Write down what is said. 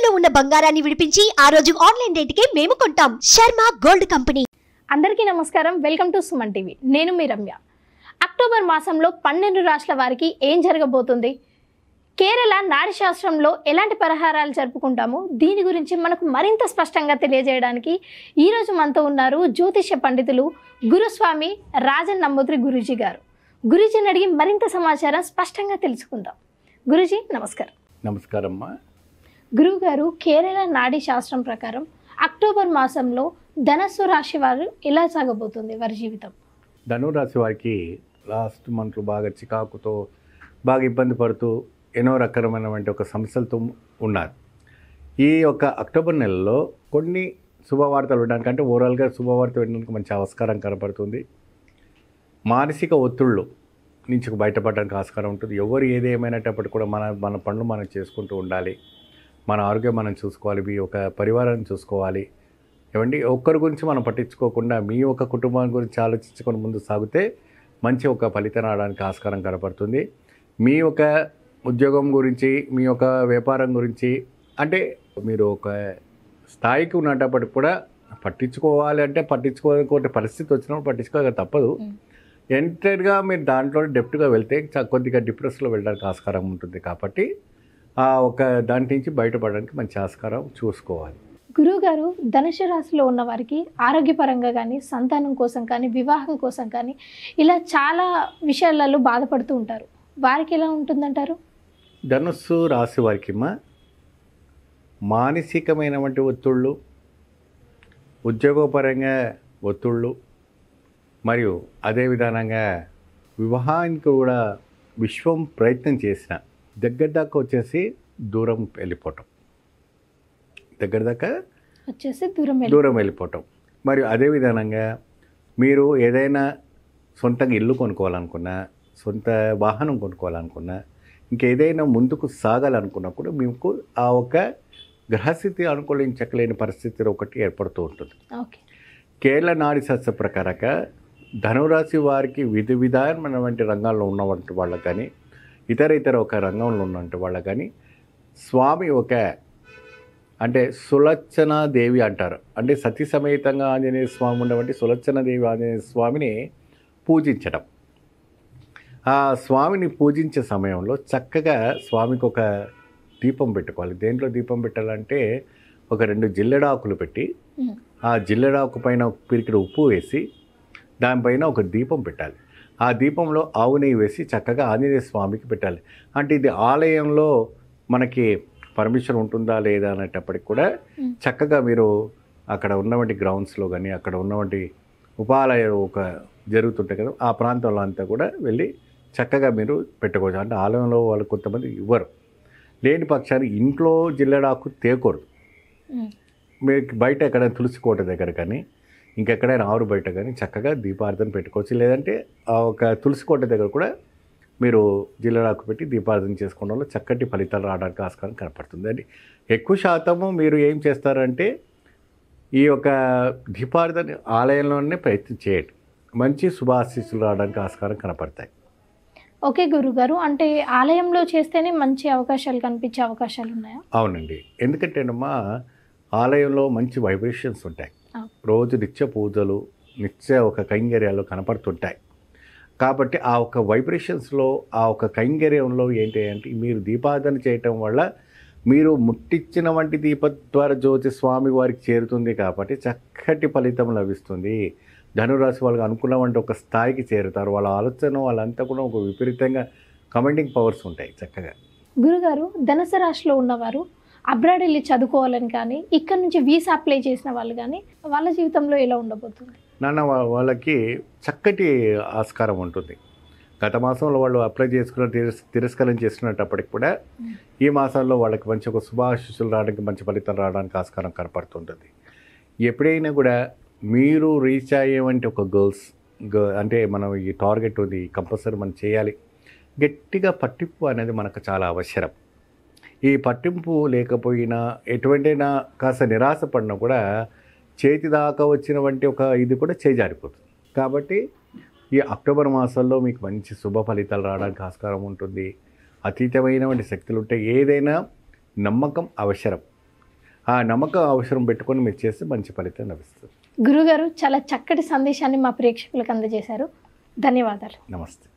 తాకట్టులో ఉన్న బంగారాన్ని విడిపించి ఆ రోజు ఆన్లైన్ రేటుకే మేము కొంటాం. Sharma gold company. అందరికీ నమస్కారం. Welcome to Suman TV. నేను మీ రమ్య. అక్టోబర్ మాసంలో 12 రాష్ట్రాల వారికి ఏం జరగబోతుంది, కేరళ నాడి శాస్త్రంలో ఎలాంటి పరిహారాలు జరుపుకుంటామో దీని గురించి మనకు మరింత స్పష్టంగా తెలియజేయడానికి ఈరోజు మనతో ఉన్నారు జ్యోతిష్య పండితులు గురుస్వామి రాజన్ నంబూద్రి గురూజీ గారు. గురూజీని అడిగి మరింత సమాచారం స్పష్టంగా తెలుసుకుందాం. గురూజీ నమస్కారం. నమస్కారం అమ్మా. గురువు గారు, కేరళ నాడీ శాస్త్రం ప్రకారం అక్టోబర్ మాసంలో ధనస్సు రాశి వారు ఎలా సాగబోతుంది వారి జీవితం? ధనురాశి వారికి లాస్ట్ మంత్లో బాగా చికాకుతో బాగా ఇబ్బంది పడుతూ ఎన్నో రకమైనటువంటి ఒక సమస్యలతో ఉన్నారు. ఈ యొక్క అక్టోబర్ నెలలో కొన్ని శుభవార్తలు వినడానికి, అంటే ఓవరాల్గా శుభవార్త వినడానికి మంచి ఆస్కారం కనపడుతుంది. మానసిక ఒత్తిళ్ళు నుంచి బయటపడడానికి ఆస్కారం ఉంటుంది. ఎవరు ఏదేమైనప్పటికీ కూడా మన పనులు మనం చేసుకుంటూ ఉండాలి. మన ఆరోగ్యం మనం చూసుకోవాలి, మీ ఒక పరివారాన్ని చూసుకోవాలి. ఏమండి, ఒక్కరి గురించి మనం పట్టించుకోకుండా మీ యొక్క కుటుంబం గురించి ఆలోచించుకొని ముందు సాగితే మంచి ఒక ఫలితం రావడానికి ఆస్కారం కనపడుతుంది. మీ యొక్క ఉద్యోగం గురించి, మీ యొక్క వ్యాపారం గురించి, అంటే మీరు ఒక స్థాయికి ఉన్నప్పటికి కూడా పట్టించుకోవాలి. అంటే పట్టించుకోకపోతే పరిస్థితి వచ్చినప్పుడు పట్టించుకోక తప్పదు. ఎంటర్గా మీరు దాంట్లో డెప్త్గా వెళ్తే కొద్దిగా డిప్రెషన్లో వెళ్ళడానికి ఆస్కారం ఉంటుంది. కాబట్టి ఆ ఒక దాని నుంచి బయటపడడానికి మంచి ఆస్కారం చూసుకోవాలి. గురువు గారు, ధనుసు రాశిలో ఉన్న వారికి ఆరోగ్యపరంగా కానీ, సంతానం కోసం కానీ, వివాహం కోసం కానీ ఇలా చాలా విషయాలలో బాధపడుతూ ఉంటారు. వారికి ఎలా ఉంటుందంటారు? ధనుస్సు రాశి వారికి మానసికమైనటువంటి ఒత్తిళ్ళు, ఉద్యోగపరంగా ఒత్తిళ్ళు, మరియు అదే విధానంగా వివాహానికి కూడా విశ్వం ప్రయత్నం చేసిన దగ్గర దాకా వచ్చేసి దూరం వెళ్ళిపోవటం, దగ్గర దాకా వచ్చేసి దూరం వెళ్ళిపోవటం. మరియు అదే విధానంగా మీరు ఏదైనా సొంతంగా ఇల్లు కొనుక్కోవాలనుకున్నా, సొంత వాహనం కొనుక్కోవాలనుకున్నా, ఇంకేదైనా ముందుకు సాగాలనుకున్నా కూడా మీకు ఆ ఒక గ్రహస్థితి అనుకూలించలేని పరిస్థితి ఒకటి ఏర్పడుతూ ఉంటుంది. ఓకే. కేరళ నాడి శాస్త్ర ప్రకారంగా ధనురాశి వారికి విధానమైనటువంటి రంగాల్లో ఉన్నటువంటి వాళ్ళకి కానీ, ఇతర ఒక రంగంలో ఉన్నటువంటి వాళ్ళకి కానీ స్వామి ఒక అంటే సులచ్చనా దేవి అంటారు. అంటే సతీ సమేతంగా ఆంజనేయ స్వామి ఉన్నటువంటి సులచ్చన దేవి ఆంజనేయ స్వామిని పూజించడం. ఆ స్వామిని పూజించే సమయంలో చక్కగా స్వామికి ఒక దీపం పెట్టుకోవాలి. దేంట్లో దీపం పెట్టాలంటే ఒక 2 జిల్లెడాకులు పెట్టి, ఆ జిల్లెడాకు పైన పిరికిడి ఉప్పు వేసి దానిపైన ఒక దీపం పెట్టాలి. ఆ దీపంలో ఆవు నెయ్యి వేసి చక్కగా ఆంజనేయ స్వామికి పెట్టాలి. అంటే ఇది ఆలయంలో మనకి పర్మిషన్ ఉంటుందా లేదా అనేటప్పటికి కూడా చక్కగా మీరు అక్కడ ఉన్నటువంటి గ్రౌండ్స్లో కానీ, అక్కడ ఉన్నటువంటి ఉపాలయాలు ఒక జరుగుతుంటాయి కదా, ఆ ప్రాంతంలో అంతా కూడా వెళ్ళి చక్కగా మీరు పెట్టుకోవచ్చు. అంటే ఆలయంలో వాళ్ళు కొంతమంది ఇవ్వరు, లేని పక్షాన్ని ఇంట్లో జిల్లెడాకు తేకూడదు. మీకు బయట ఎక్కడైనా తులసి కోట దగ్గర కానీ, ఇంకెక్కడైనా ఆరు బయట కానీ చక్కగా దీపార్థన పెట్టుకోవచ్చు. లేదంటే ఆ ఒక తులసి కోట దగ్గర కూడా మీరు జిల్లెడాకు పెట్టి దీపార్థన చేసుకోవడం వల్ల చక్కటి ఫలితాలు రావడానికి ఆస్కారం కనపడుతుంది. అండి ఎక్కువ శాతము మీరు ఏం చేస్తారంటే ఈ యొక్క దీపార్థన ఆలయంలోనే ప్రయత్నం చేయండి. మంచి శుభాశీస్సులు రావడానికి ఆస్కారం కనపడతాయి. ఓకే గురుగారు, అంటే ఆలయంలో చేస్తేనే మంచి అవకాశాలు కనిపించే అవకాశాలు ఉన్నాయా? అవునండి, ఎందుకంటేనమ్మా ఆలయంలో మంచి వైబ్రేషన్స్ ఉంటాయి. రోజు నిత్య పూజలు, నిత్య ఒక కైంకర్యాలు కనపడుతుంటాయి. కాబట్టి ఆ ఒక వైబ్రేషన్స్లో, ఆ ఒక కైంకర్యంలో ఏంటి అంటే మీరు దీపారాధన చేయటం వల్ల మీరు ముట్టించిన వంటి దీపద్వార జ్యోతి స్వామి వారికి చేరుతుంది. కాబట్టి చక్కటి ఫలితం లభిస్తుంది. ధనురాశి వాళ్ళకి అనుకున్నవంటి ఒక స్థాయికి చేరుతారు. వాళ్ళ ఆలోచన వాళ్ళంతా కూడా ఒక విపరీతంగా కమాండింగ్ పవర్స్ ఉంటాయి చక్కగా. గురుగారు, ధనుసు రాశిలో ఉన్నవారు అబ్రాడ్ వెళ్ళి చదువుకోవాలని కానీ, ఇక్కడ నుంచి వీసా అప్లై చేసిన వాళ్ళు కానీ వాళ్ళ జీవితంలో ఎలా ఉండబోతుంది? వాళ్ళకి చక్కటి ఆస్కారం ఉంటుంది. గత మాసంలో వాళ్ళు అప్లై చేసుకున్న తిరస్కరణ చేస్తున్నప్పటికి కూడా ఈ మాసంలో వాళ్ళకి మంచి ఒక శుభాశిస్సులు రావడానికి, మంచి ఫలితం రావడానికి ఆస్కారం కనపడుతుంటుంది. ఎప్పుడైనా కూడా మీరు రీచ్ అయ్యేవంటి ఒక అంటే మనం ఈ టార్గెట్ ఉంది, కంపల్సరీ మనం చేయాలి. గట్టిగా పట్టింపు అనేది మనకు చాలా అవసరం. ఈ పట్టింపు లేకపోయినా ఎటువంటినా కాస్త నిరాశ పడినా కూడా చేతి దాకా వచ్చిన వంటి ఒక ఇది కూడా చేజారిపోతుంది. కాబట్టి ఈ అక్టోబర్ మాసంలో మీకు మంచి శుభ ఫలితాలు రావడానికి ఆస్కారం ఉంటుంది. అతీతమైనటువంటి శక్తులు ఉంటాయి. ఏదైనా నమ్మకం అవసరం. ఆ నమ్మకం అవసరం పెట్టుకొని మీరు చేస్తే మంచి ఫలితం లభిస్తుంది. గురుగారు చాలా చక్కటి సందేశాన్ని మా ప్రేక్షకులకు అందజేశారు. ధన్యవాదాలు. నమస్తే.